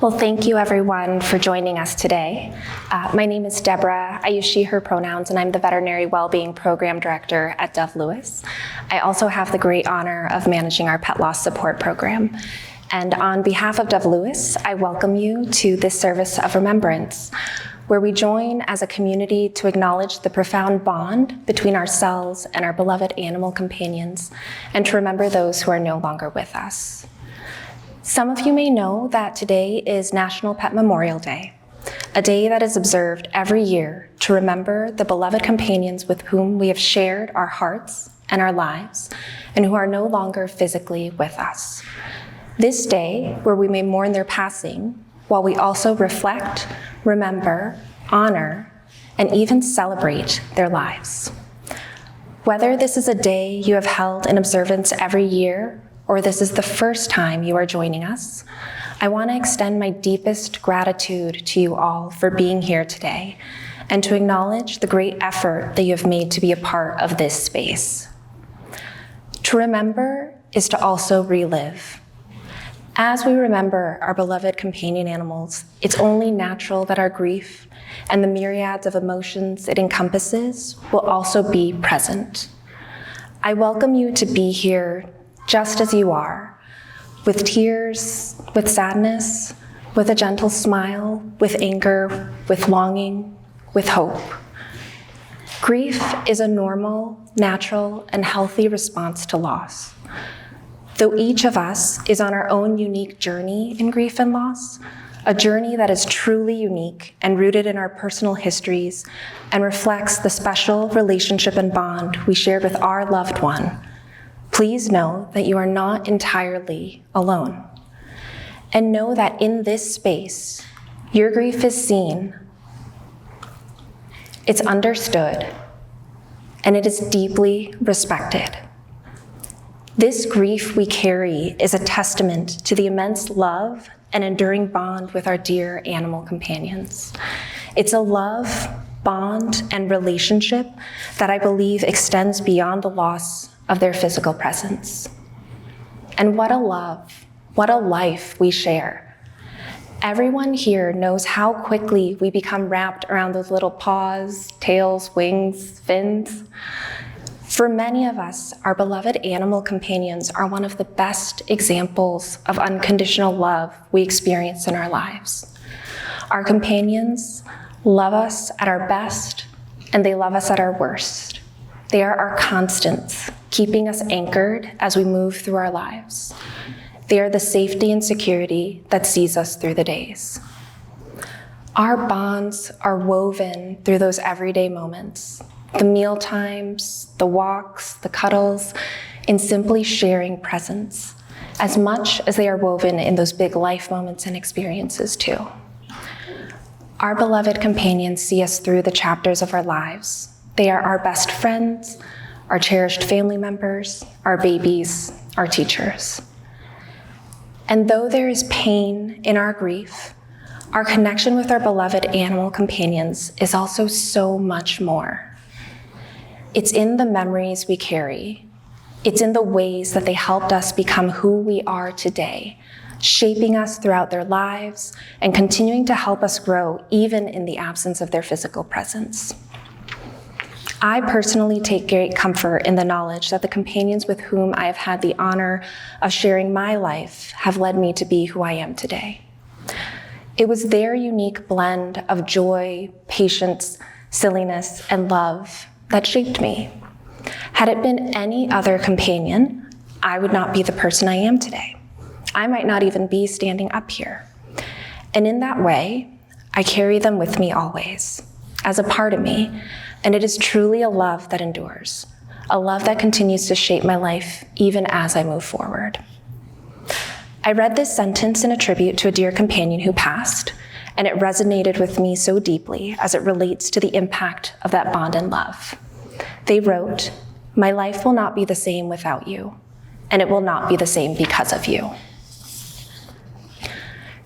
Well, thank you everyone for joining us today. My name is Deborah. I use she, her pronouns, and I'm the Veterinary Wellbeing Program Director at Dove Lewis. I also have the great honor of managing our pet loss support program. And on behalf of Dove Lewis, I welcome you to this service of remembrance, where we join as a community to acknowledge the profound bond between ourselves and our beloved animal companions, and to remember those who are no longer with us. Some of you may know that today is National Pet Memorial Day, a day that is observed every year to remember the beloved companions with whom we have shared our hearts and our lives, and who are no longer physically with us. This day, where we may mourn their passing, while we also reflect, remember, honor, and even celebrate their lives. Whether this is a day you have held in observance every year, or this is the first time you are joining us, I want to extend my deepest gratitude to you all for being here today, and to acknowledge the great effort that you have made to be a part of this space. To remember is to also relive. As we remember our beloved companion animals, it's only natural that our grief and the myriads of emotions it encompasses will also be present. I welcome you to be here just as you are, with tears, with sadness, with a gentle smile, with anger, with longing, with hope. Grief is a normal, natural, and healthy response to loss. Though each of us is on our own unique journey in grief and loss, a journey that is truly unique and rooted in our personal histories and reflects the special relationship and bond we shared with our loved one, please know that you are not entirely alone. And know that in this space, your grief is seen, it's understood, and it is deeply respected. This grief we carry is a testament to the immense love and enduring bond with our dear animal companions. It's a love, bond, and relationship that I believe extends beyond the loss of their physical presence. And what a love, what a life we share. Everyone here knows how quickly we become wrapped around those little paws, tails, wings, fins. For many of us, our beloved animal companions are one of the best examples of unconditional love we experience in our lives. Our companions love us at our best, and they love us at our worst. They are our constants, keeping us anchored as we move through our lives. They are the safety and security that sees us through the days. Our bonds are woven through those everyday moments, the meal times, the walks, the cuddles, in simply sharing presence, as much as they are woven in those big life moments and experiences too. Our beloved companions see us through the chapters of our lives. They are our best friends, our cherished family members, our babies, our teachers. And though there is pain in our grief, our connection with our beloved animal companions is also so much more. It's in the memories we carry. It's in the ways that they helped us become who we are today, shaping us throughout their lives and continuing to help us grow even in the absence of their physical presence. I personally take great comfort in the knowledge that the companions with whom I have had the honor of sharing my life have led me to be who I am today. It was their unique blend of joy, patience, silliness, and love that shaped me. Had it been any other companion, I would not be the person I am today. I might not even be standing up here. And in that way, I carry them with me always, as a part of me, and it is truly a love that endures, a love that continues to shape my life even as I move forward. I read this sentence in a tribute to a dear companion who passed, and it resonated with me so deeply as it relates to the impact of that bond and love. They wrote, "My life will not be the same without you, and it will not be the same because of you."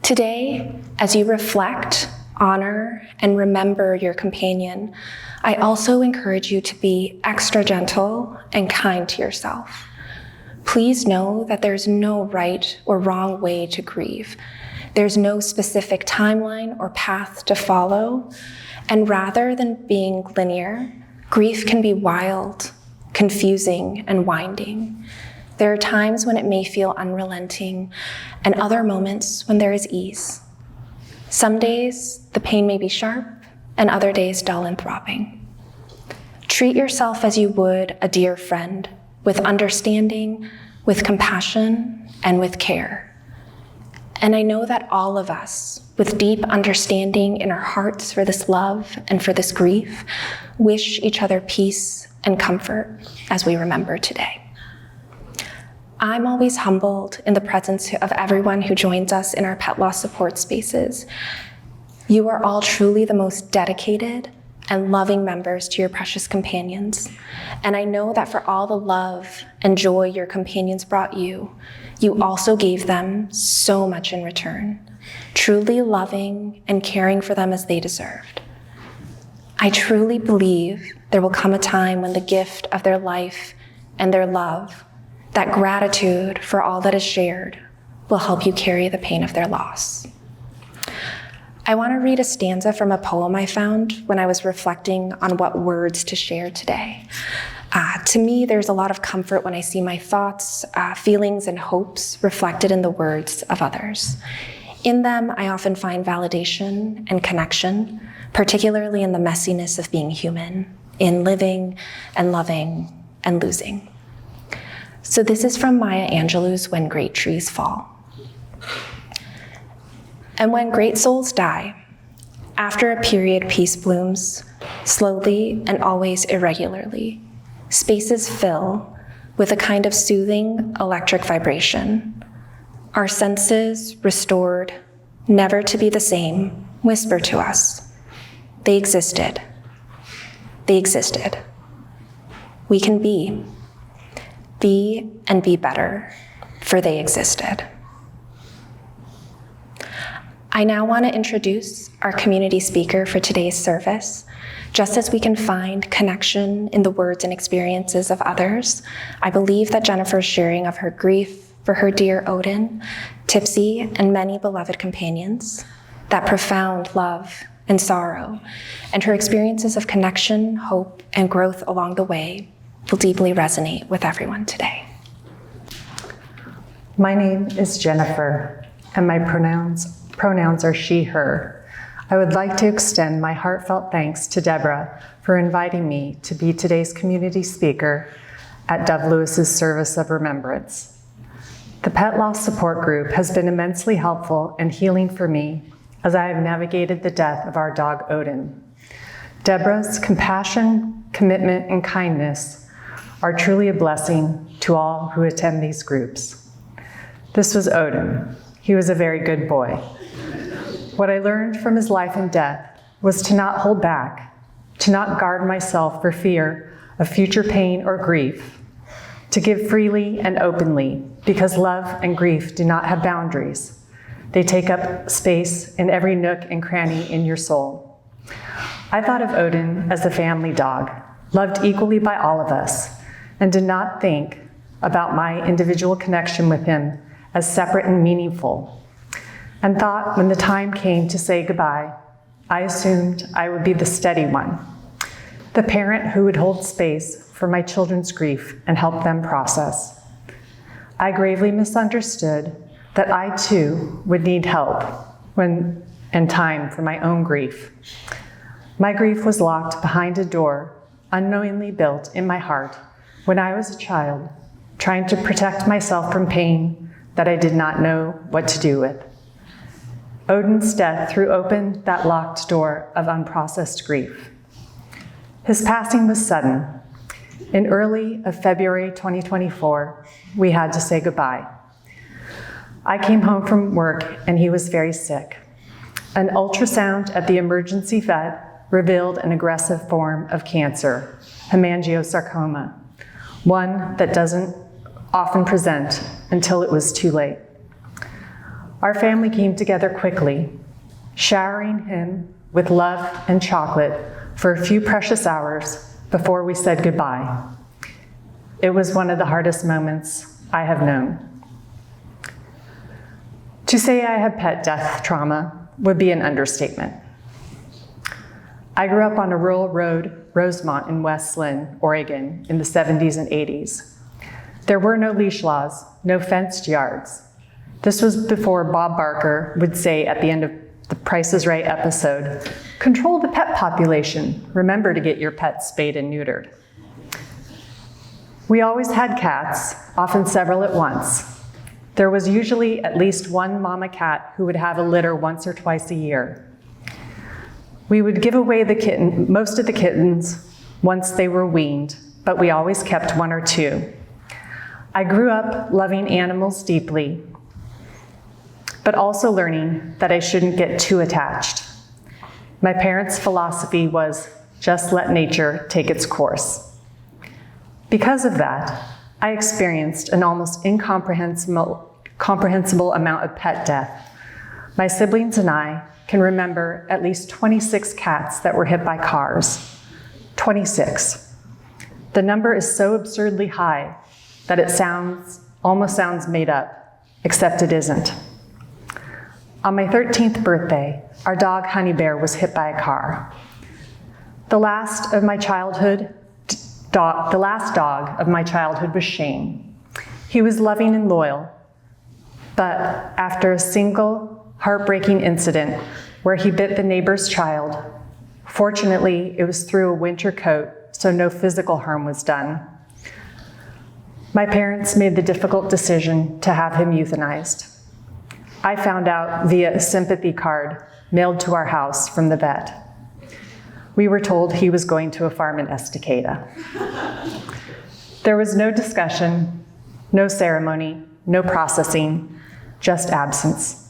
Today, as you reflect, honor, and remember your companion, I also encourage you to be extra gentle and kind to yourself. Please know that there's no right or wrong way to grieve. There's no specific timeline or path to follow, and rather than being linear, grief can be wild, confusing, and winding. There are times when it may feel unrelenting, and other moments when there is ease. Some days, the pain may be sharp, and other days dull and throbbing. Treat yourself as you would a dear friend, with understanding, with compassion, and with care. And I know that all of us, with deep understanding in our hearts for this love and for this grief, wish each other peace and comfort as we remember today. I'm always humbled in the presence of everyone who joins us in our pet loss support spaces. You are all truly the most dedicated and loving members to your precious companions. And I know that for all the love and joy your companions brought you, you also gave them so much in return, truly loving and caring for them as they deserved. I truly believe there will come a time when the gift of their life and their love, that gratitude for all that is shared, will help you carry the pain of their loss. I want to read a stanza from a poem I found when I was reflecting on what words to share today. To me, there's a lot of comfort when I see my thoughts, feelings, and hopes reflected in the words of others. In them, I often find validation and connection, particularly in the messiness of being human, in living and loving and losing. So this is from Maya Angelou's When Great Trees Fall. And when great souls die, after a period peace blooms, slowly and always irregularly. Spaces fill with a kind of soothing electric vibration. Our senses, restored, never to be the same, whisper to us, they existed. They existed. We can be and be better, for they existed. I now want to introduce our community speaker for today's service. Just as we can find connection in the words and experiences of others, I believe that Jennifer's sharing of her grief for her dear Odin, Tipsy, and many beloved companions, that profound love and sorrow, and her experiences of connection, hope, and growth along the way will deeply resonate with everyone today. My name is Jennifer, and my pronouns are she, her. I would like to extend my heartfelt thanks to Deborah for inviting me to be today's community speaker at Dove Lewis's Service of Remembrance. The Pet Loss Support Group has been immensely helpful and healing for me as I have navigated the death of our dog Odin. Deborah's compassion, commitment, and kindness are truly a blessing to all who attend these groups. This was Odin. He was a very good boy. What I learned from his life and death was to not hold back, to not guard myself for fear of future pain or grief, to give freely and openly, because love and grief do not have boundaries. They take up space in every nook and cranny in your soul. I thought of Odin as a family dog, loved equally by all of us, and did not think about my individual connection with him as separate and meaningful, and thought when the time came to say goodbye, I assumed I would be the steady one, the parent who would hold space for my children's grief and help them process. I gravely misunderstood that I too would need help and time for my own grief. My grief was locked behind a door unknowingly built in my heart when I was a child, trying to protect myself from pain that I did not know what to do with. Odin's death threw open that locked door of unprocessed grief. His passing was sudden. In early of February 2024, we had to say goodbye. I came home from work and he was very sick. An ultrasound at the emergency vet revealed an aggressive form of cancer, hemangiosarcoma, one that doesn't often present until it was too late. Our family came together quickly, showering him with love and chocolate for a few precious hours before we said goodbye. It was one of the hardest moments I have known. To say I have pet death trauma would be an understatement. I grew up on a rural road, Rosemont in West Lynn, Oregon, in the 70s and 80s. There were no leash laws, no fenced yards. This was before Bob Barker would say at the end of the Price is Right episode, "Control the pet population. Remember to get your pets spayed and neutered." We always had cats, often several at once. There was usually at least one mama cat who would have a litter once or twice a year. We would give away most of the kittens once they were weaned, but we always kept one or two. I grew up loving animals deeply, but also learning that I shouldn't get too attached. My parents' philosophy was just let nature take its course. Because of that, I experienced an almost incomprehensible amount of pet death. My siblings and I can remember at least 26 cats that were hit by cars. 26. The number is so absurdly high that it almost sounds made up, except it isn't. On my 13th birthday, our dog Honey Bear was hit by a car. The last dog of my childhood was Shane. He was loving and loyal, but after a single heartbreaking incident where he bit the neighbor's child, fortunately it was through a winter coat, so no physical harm was done. My parents made the difficult decision to have him euthanized. I found out via a sympathy card mailed to our house from the vet. We were told he was going to a farm in Estacada. There was no discussion, no ceremony, no processing, just absence.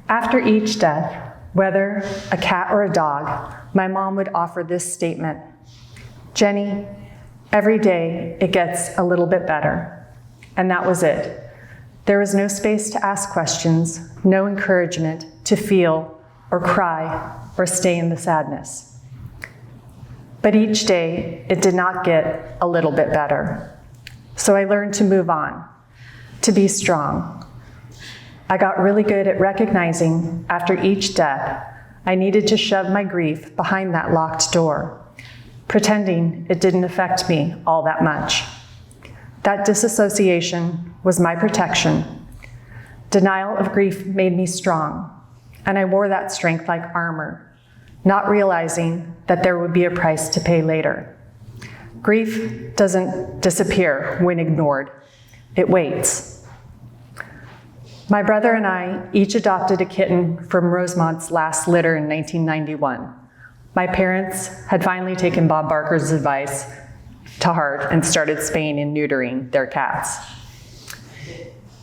After each death, whether a cat or a dog, my mom would offer this statement: "Jenny, every day it gets a little bit better." And that was it. There was no space to ask questions, no encouragement to feel or cry or stay in the sadness. But each day, it did not get a little bit better. So I learned to move on, to be strong. I got really good at recognizing after each death, I needed to shove my grief behind that locked door, pretending it didn't affect me all that much. That disassociation was my protection. Denial of grief made me strong, and I wore that strength like armor, not realizing that there would be a price to pay later. Grief doesn't disappear when ignored. It waits. My brother and I each adopted a kitten from Rosemont's last litter in 1991. My parents had finally taken Bob Barker's advice to heart and started spaying and neutering their cats.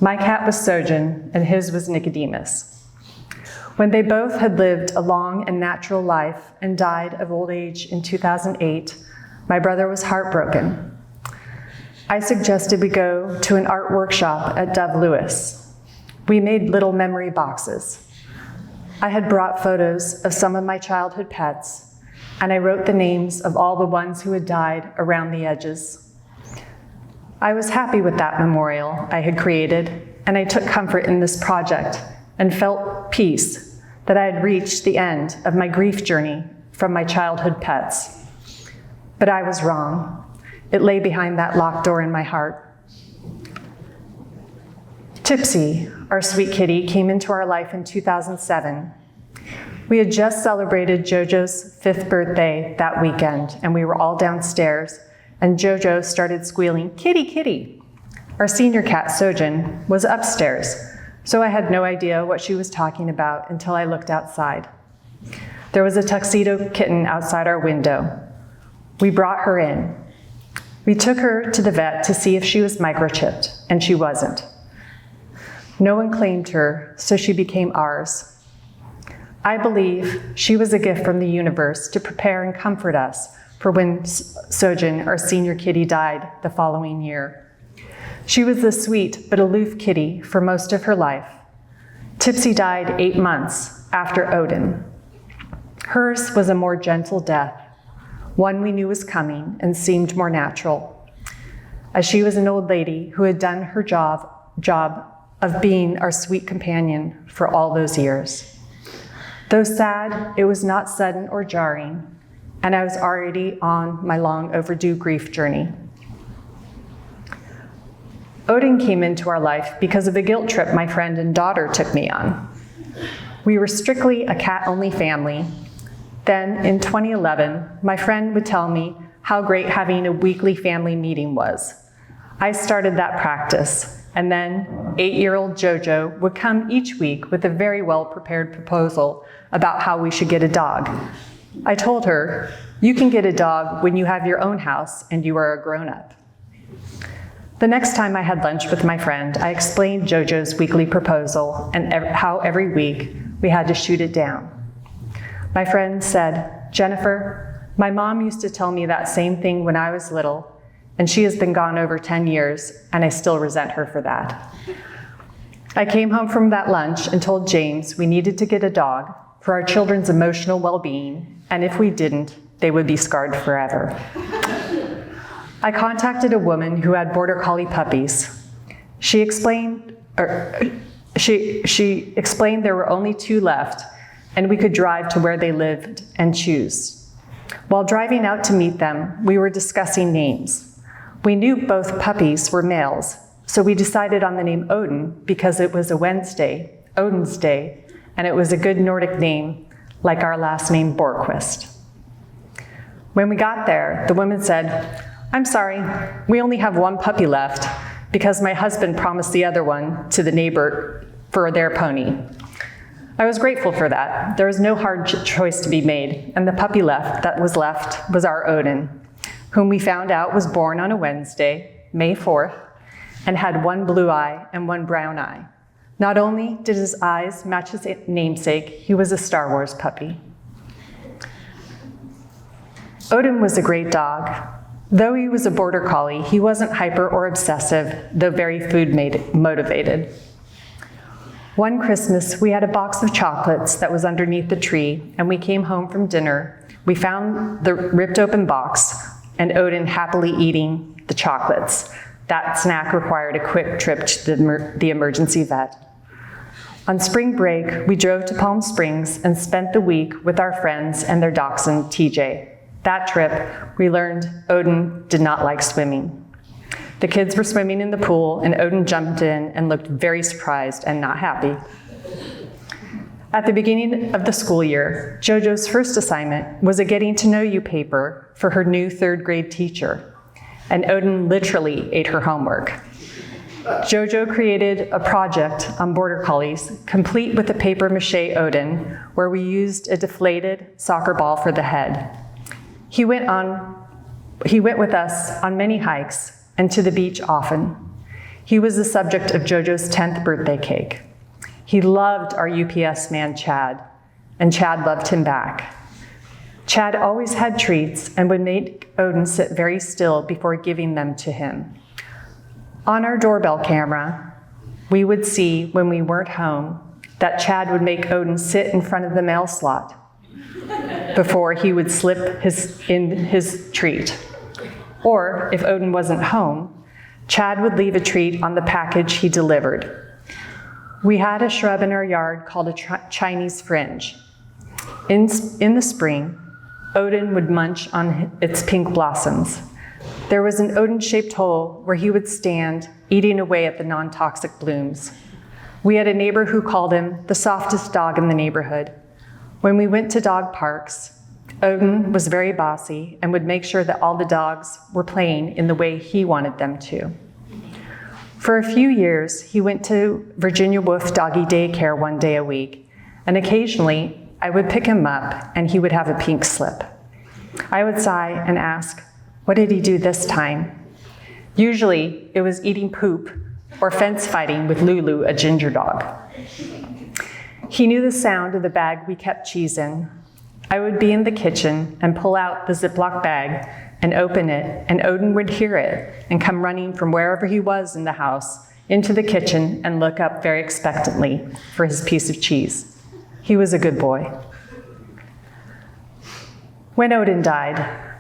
My cat was Sojin, and his was Nicodemus. When they both had lived a long and natural life and died of old age in 2008, my brother was heartbroken. I suggested we go to an art workshop at Dove Lewis. We made little memory boxes. I had brought photos of some of my childhood pets, and I wrote the names of all the ones who had died around the edges. I was happy with that memorial I had created, and I took comfort in this project and felt peace that I had reached the end of my grief journey from my childhood pets. But I was wrong. It lay behind that locked door in my heart. Tipsy, our sweet kitty, came into our life in 2007. We had just celebrated Jojo's 5th birthday that weekend, and we were all downstairs, and Jojo started squealing, "Kitty, kitty." Our senior cat, Sojin, was upstairs, so I had no idea what she was talking about until I looked outside. There was a tuxedo kitten outside our window. We brought her in. We took her to the vet to see if she was microchipped, and she wasn't. No one claimed her, so she became ours. I believe she was a gift from the universe to prepare and comfort us for when Sojin, our senior kitty, died the following year. She was a sweet but aloof kitty for most of her life. Tipsy died 8 months after Odin. Hers was a more gentle death, one we knew was coming and seemed more natural, as she was an old lady who had done her job of being our sweet companion for all those years. Though sad, it was not sudden or jarring, and I was already on my long overdue grief journey. Odin came into our life because of a guilt trip my friend and daughter took me on. We were strictly a cat-only family. Then, in 2011, my friend would tell me how great having a weekly family meeting was. I started that practice, and then 8-year-old Jojo would come each week with a very well-prepared proposal about how we should get a dog. I told her, "You can get a dog when you have your own house and you are a grown-up." The next time I had lunch with my friend, I explained Jojo's weekly proposal and how every week we had to shoot it down. My friend said, "Jennifer, my mom used to tell me that same thing when I was little, and she has been gone over 10 years, and I still resent her for that." I came home from that lunch and told James we needed to get a dog for our children's emotional well-being, and if we didn't, they would be scarred forever. I contacted a woman who had border collie puppies. She explained there were only 2 left, and we could drive to where they lived and choose. While driving out to meet them, we were discussing names. We knew both puppies were males, so we decided on the name Odin because it was a Wednesday, Odin's Day, and it was a good Nordic name, like our last name Borquist. When we got there, the woman said, "I'm sorry, we only have 1 puppy left because my husband promised the other one to the neighbor for their pony." I was grateful for that. There was no hard choice to be made, and the puppy that was left was our Odin, whom we found out was born on a Wednesday, May 4th, and had 1 blue eye and 1 brown eye. Not only did his eyes match his namesake, he was a Star Wars puppy. Odin was a great dog. Though he was a border collie, he wasn't hyper or obsessive, though very food motivated. One Christmas, we had a box of chocolates that was underneath the tree, and we came home from dinner. We found the ripped open box, and Odin happily eating the chocolates. That snack required a quick trip to the emergency vet. On spring break, we drove to Palm Springs and spent the week with our friends and their dachshund, TJ. That trip, we learned Odin did not like swimming. The kids were swimming in the pool, and Odin jumped in and looked very surprised and not happy. At the beginning of the school year, Jojo's first assignment was a getting to know you paper for her new 3rd grade teacher, and Odin literally ate her homework. Jojo created a project on border collies, complete with a paper mache Odin, where we used a deflated soccer ball for the head. He went with us on many hikes and to the beach often. He was the subject of Jojo's 10th birthday cake. He loved our UPS man, Chad, and Chad loved him back. Chad always had treats and would make Odin sit very still before giving them to him. On our doorbell camera, we would see when we weren't home that Chad would make Odin sit in front of the mail slot before he would slip in his treat. Or if Odin wasn't home, Chad would leave a treat on the package he delivered. We had a shrub in our yard called a Chinese fringe. In the spring, Odin would munch on its pink blossoms. There was an Odin-shaped hole where he would stand, eating away at the non-toxic blooms. We had a neighbor who called him the softest dog in the neighborhood. When we went to dog parks, Odin was very bossy and would make sure that all the dogs were playing in the way he wanted them to. For a few years, he went to Virginia Woolf Doggy Daycare 1 day a week, and occasionally I would pick him up and he would have a pink slip. I would sigh and ask, what did he do this time? Usually it was eating poop or fence fighting with Lulu, a ginger dog. He knew the sound of the bag we kept cheese in. I would be in the kitchen and pull out the Ziploc bag and open it, and Odin would hear it and come running from wherever he was in the house into the kitchen and look up very expectantly for his piece of cheese. He was a good boy. When Odin died,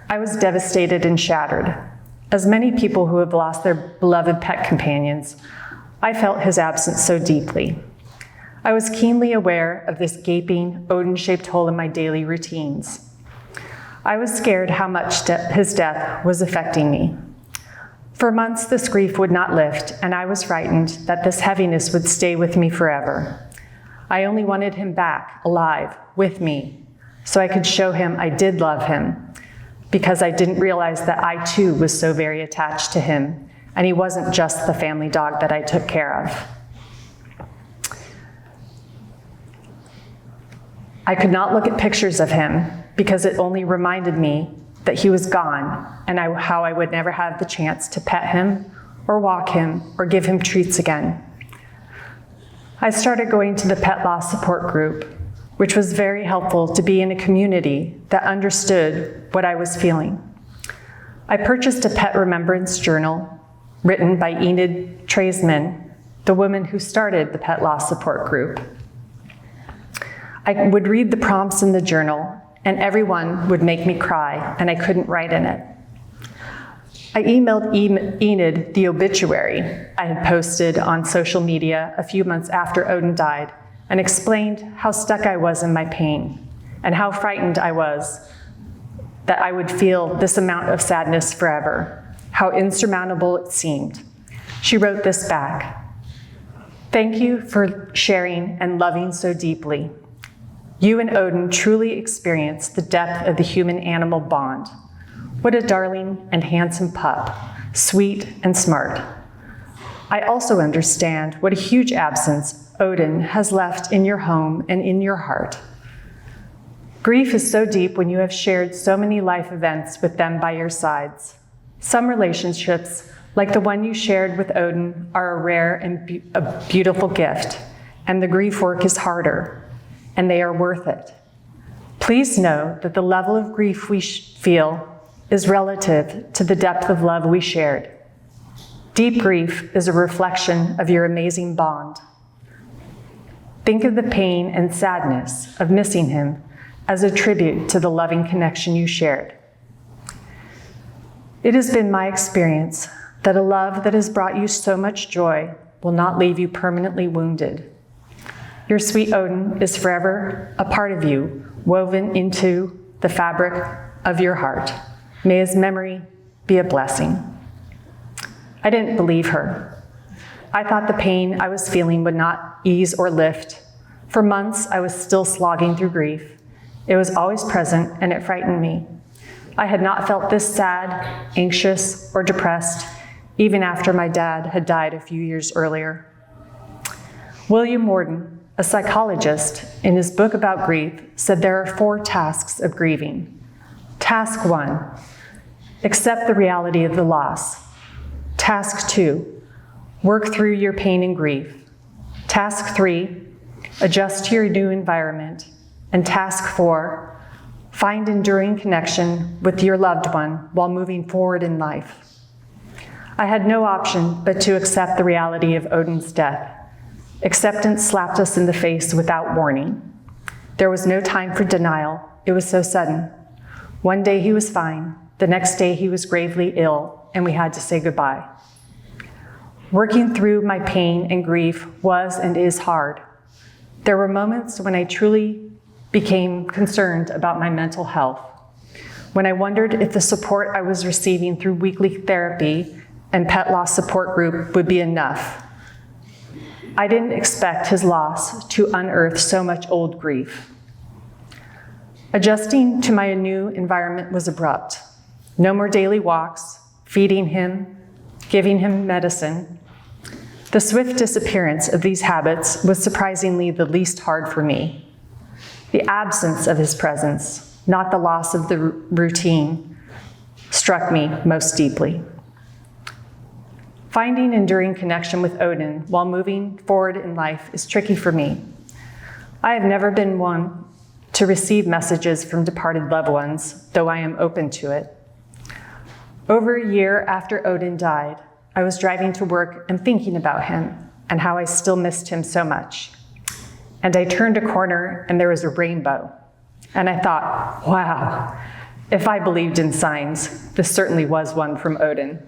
I was devastated and shattered. As many people who have lost their beloved pet companions, I felt his absence so deeply. I was keenly aware of this gaping, Odin-shaped hole in my daily routines. I was scared how much his death was affecting me. For months, this grief would not lift, and I was frightened that this heaviness would stay with me forever. I only wanted him back, alive, with me, so I could show him I did love him, because I didn't realize that I too was so very attached to him, and he wasn't just the family dog that I took care of. I could not look at pictures of him because it only reminded me that he was gone and how I would never have the chance to pet him or walk him or give him treats again. I started going to the pet loss support group, which was very helpful to be in a community that understood what I was feeling. I purchased a pet remembrance journal written by Enid Treisman, the woman who started the pet loss support group. I would read the prompts in the journal, and everyone would make me cry, and I couldn't write in it. I emailed Enid the obituary I had posted on social media a few months after Odin died and explained how stuck I was in my pain and how frightened I was that I would feel this amount of sadness forever, how insurmountable it seemed. She wrote this back: "Thank you for sharing and loving so deeply. You and Odin truly experienced the depth of the human-animal bond. What a darling and handsome pup, sweet and smart. I also understand what a huge absence Odin has left in your home and in your heart. Grief is so deep when you have shared so many life events with them by your sides. Some relationships, like the one you shared with Odin, are a rare and a beautiful gift, and the grief work is harder, and they are worth it. Please know that the level of grief we feel is relative to the depth of love we shared. Deep grief is a reflection of your amazing bond. Think of the pain and sadness of missing him as a tribute to the loving connection you shared. It has been my experience that a love that has brought you so much joy will not leave you permanently wounded. Your sweet Odin is forever a part of you, woven into the fabric of your heart. May his memory be a blessing." I didn't believe her. I thought the pain I was feeling would not ease or lift. For months, I was still slogging through grief. It was always present, and it frightened me. I had not felt this sad, anxious, or depressed, even after my dad had died a few years earlier. William Worden, a psychologist, in his book about grief, said there are 4 tasks of grieving. Task 1, accept the reality of the loss. Task 2, work through your pain and grief. Task 3, adjust to your new environment. And task 4, find enduring connection with your loved one while moving forward in life. I had no option but to accept the reality of Odin's death. Acceptance slapped us in the face without warning. There was no time for denial. It was so sudden. One day he was fine. The next day he was gravely ill, and we had to say goodbye. Working through my pain and grief was and is hard. There were moments when I truly became concerned about my mental health, when I wondered if the support I was receiving through weekly therapy and pet loss support group would be enough. I didn't expect his loss to unearth so much old grief. Adjusting to my new environment was abrupt. No more daily walks, feeding him, giving him medicine. The swift disappearance of these habits was surprisingly the least hard for me. The absence of his presence, not the loss of the routine, struck me most deeply. Finding enduring connection with Odin while moving forward in life is tricky for me. I have never been one to receive messages from departed loved ones, though I am open to it. Over a year after Odin died, I was driving to work and thinking about him and how I still missed him so much. And I turned a corner and there was a rainbow. And I thought, wow, if I believed in signs, this certainly was one from Odin.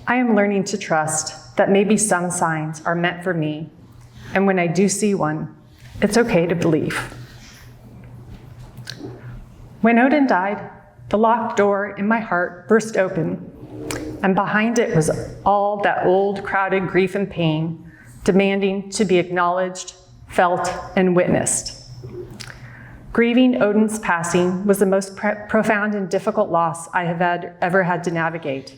I am learning to trust that maybe some signs are meant for me, and when I do see one, it's okay to believe. When Odin died, the locked door in my heart burst open, and behind it was all that old, crowded grief and pain, demanding to be acknowledged, felt, and witnessed. Grieving Odin's passing was the most profound and difficult loss I have ever had to navigate.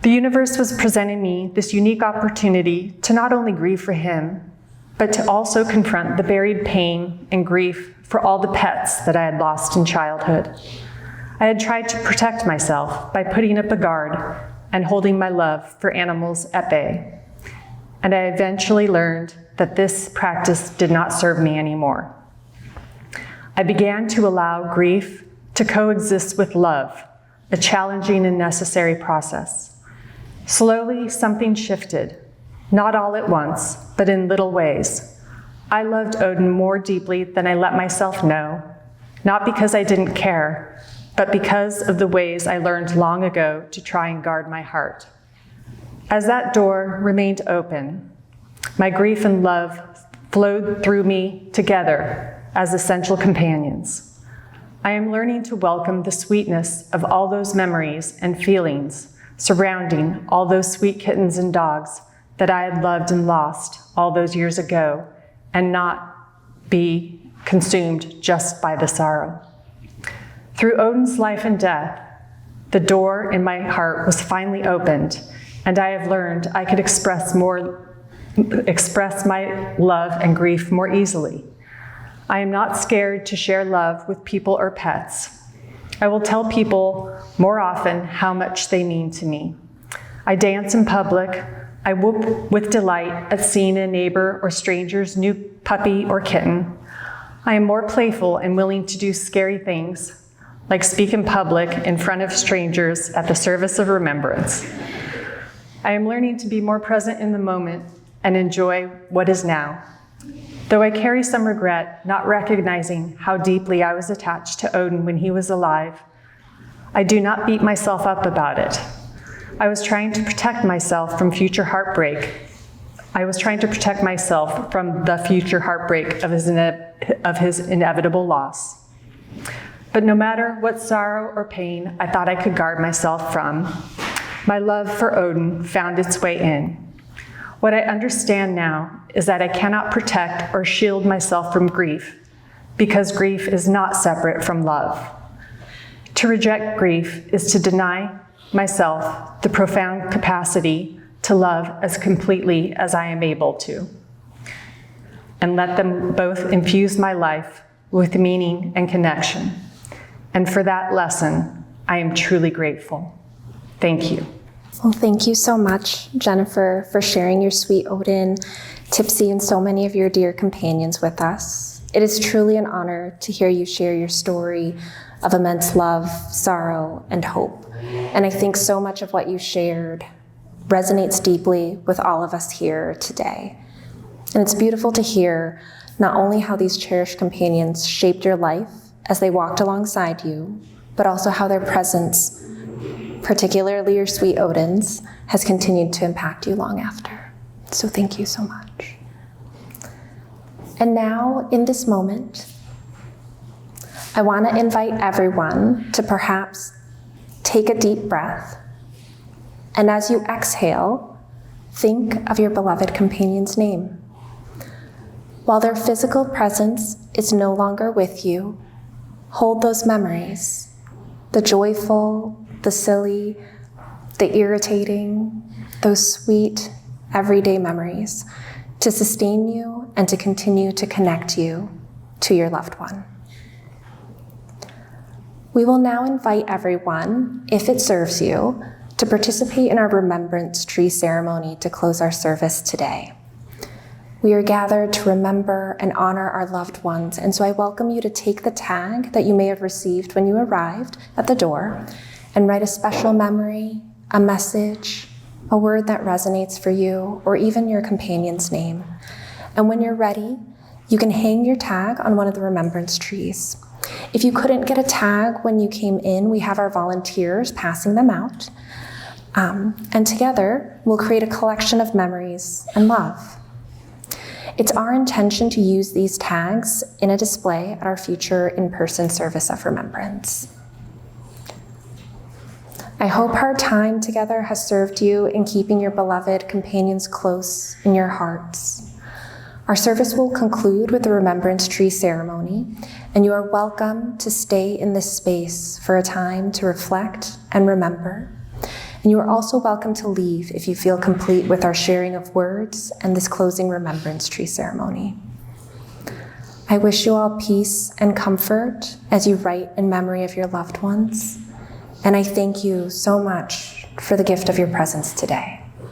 The universe was presenting me this unique opportunity to not only grieve for him, but to also confront the buried pain and grief for all the pets that I had lost in childhood. I had tried to protect myself by putting up a guard and holding my love for animals at bay. And I eventually learned that this practice did not serve me anymore. I began to allow grief to coexist with love, a challenging and necessary process. Slowly, something shifted, not all at once, but in little ways. I loved Odin more deeply than I let myself know, not because I didn't care, but because of the ways I learned long ago to try and guard my heart. As that door remained open, my grief and love flowed through me together as essential companions. I am learning to welcome the sweetness of all those memories and feelings surrounding all those sweet kittens and dogs that I had loved and lost all those years ago, and not be consumed just by the sorrow. Through Odin's life and death, the door in my heart was finally opened, and I have learned I could express my love and grief more easily. I am not scared to share love with people or pets. I will tell people more often how much they mean to me. I dance in public. I whoop with delight at seeing a neighbor or stranger's new puppy or kitten. I am more playful and willing to do scary things, like speak in public in front of strangers at the service of remembrance. I am learning to be more present in the moment and enjoy what is now. Though I carry some regret not recognizing how deeply I was attached to Odin when he was alive, I do not beat myself up about it. I was trying to protect myself from future heartbreak. I was trying to protect myself from the future heartbreak of his inevitable loss. But no matter what sorrow or pain I thought I could guard myself from, my love for Odin found its way in. What I understand now is that I cannot protect or shield myself from grief, because grief is not separate from love. To reject grief is to deny myself the profound capacity to love as completely as I am able to, and let them both infuse my life with meaning and connection. And for that lesson, I am truly grateful. Thank you. Well, thank you so much, Jennifer, for sharing your sweet Odin, Tipsy, and so many of your dear companions with us. It is truly an honor to hear you share your story of immense love, sorrow, and hope. And I think so much of what you shared resonates deeply with all of us here today. And it's beautiful to hear not only how these cherished companions shaped your life as they walked alongside you, but also how their presence, particularly your sweet Odin's, has continued to impact you long after. So thank you so much. And now, in this moment, I want to invite everyone to perhaps take a deep breath, and as you exhale, think of your beloved companion's name. While their physical presence is no longer with you, hold those memories, the joyful, the silly, the irritating, those sweet, everyday memories, to sustain you and to continue to connect you to your loved one. We will now invite everyone, if it serves you, to participate in our Remembrance tree ceremony to close our service today. We are gathered to remember and honor our loved ones, and so I welcome you to take the tag that you may have received when you arrived at the door and write a special memory, a message, a word that resonates for you, or even your companion's name. And when you're ready, you can hang your tag on one of the Remembrance trees. If you couldn't get a tag when you came in, we have our volunteers passing them out. And together, we'll create a collection of memories and love. It's our intention to use these tags in a display at our future in-person service of remembrance. I hope our time together has served you in keeping your beloved companions close in your hearts. Our service will conclude with the remembrance tree ceremony, and you are welcome to stay in this space for a time to reflect and remember. And you are also welcome to leave if you feel complete with our sharing of words and this closing remembrance tree ceremony. I wish you all peace and comfort as you write in memory of your loved ones. And I thank you so much for the gift of your presence today.